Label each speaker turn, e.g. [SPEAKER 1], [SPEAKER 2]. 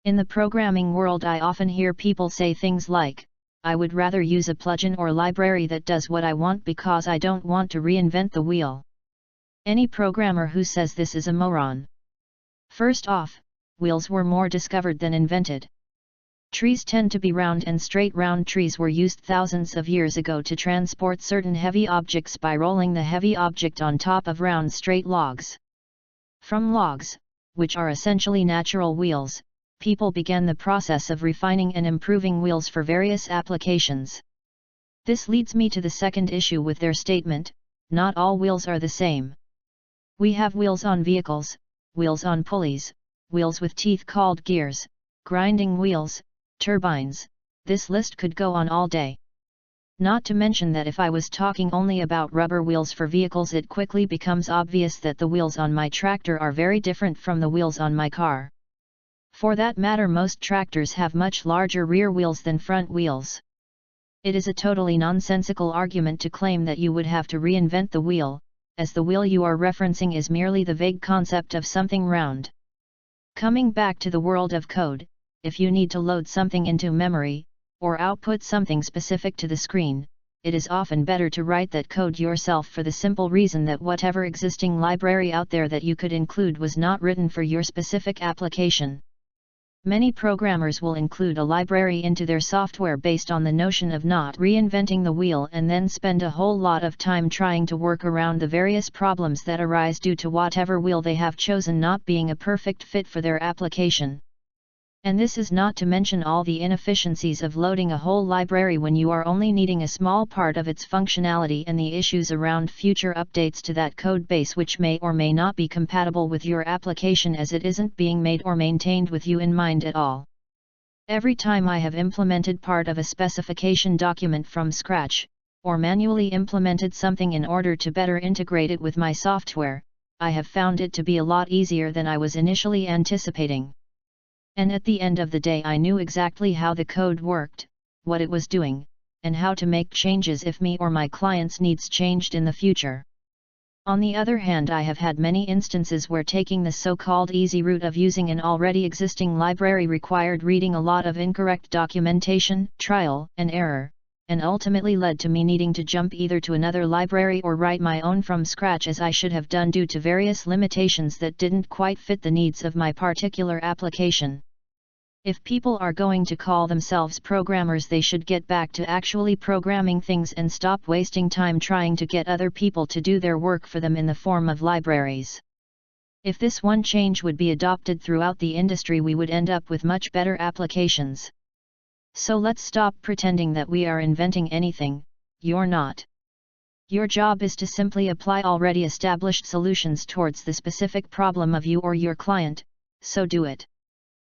[SPEAKER 1] In the programming world, I often hear people say things like, I would rather use a plugin or library that does what I want because I don't want to reinvent the wheel. Any programmer who says this is a moron. First off, wheels were more discovered than invented. Trees tend to be round, and straight round trees were used thousands of years ago to transport certain heavy objects by rolling the heavy object on top of round straight logs. From logs, which are essentially natural wheels, people began the process of refining and improving wheels for various applications. This leads me to the second issue with their statement, not all wheels are the same. We have wheels on vehicles, wheels on pulleys, wheels with teeth called gears, grinding wheels, turbines. This list could go on all day. Not to mention that if I was talking only about rubber wheels for vehicles, it quickly becomes obvious that the wheels on my tractor are very different from the wheels on my car. For that matter, most tractors have much larger rear wheels than front wheels. It is a totally nonsensical argument to claim that you would have to reinvent the wheel, as the wheel you are referencing is merely the vague concept of something round. Coming back to the world of code, if you need to load something into memory, or output something specific to the screen, it is often better to write that code yourself, for the simple reason that whatever existing library out there that you could include was not written for your specific application. Many programmers will include a library into their software based on the notion of not reinventing the wheel, and then spend a whole lot of time trying to work around the various problems that arise due to whatever wheel they have chosen not being a perfect fit for their application. And this is not to mention all the inefficiencies of loading a whole library when you are only needing a small part of its functionality, and the issues around future updates to that code base which may or may not be compatible with your application, as it isn't being made or maintained with you in mind at all. Every time I have implemented part of a specification document from scratch, or manually implemented something in order to better integrate it with my software, I have found it to be a lot easier than I was initially anticipating. And at the end of the day, I knew exactly how the code worked, what it was doing, and how to make changes if me or my client's needs changed in the future. On the other hand, I have had many instances where taking the so-called easy route of using an already existing library required reading a lot of incorrect documentation, trial and error, and ultimately led to me needing to jump either to another library or write my own from scratch, as I should have done due to various limitations that didn't quite fit the needs of my particular application. If people are going to call themselves programmers, they should get back to actually programming things and stop wasting time trying to get other people to do their work for them in the form of libraries. If this one change would be adopted throughout the industry, we would end up with much better applications. So let's stop pretending that we are inventing anything. You're not. Your job is to simply apply already established solutions towards the specific problem of you or your client, so do it.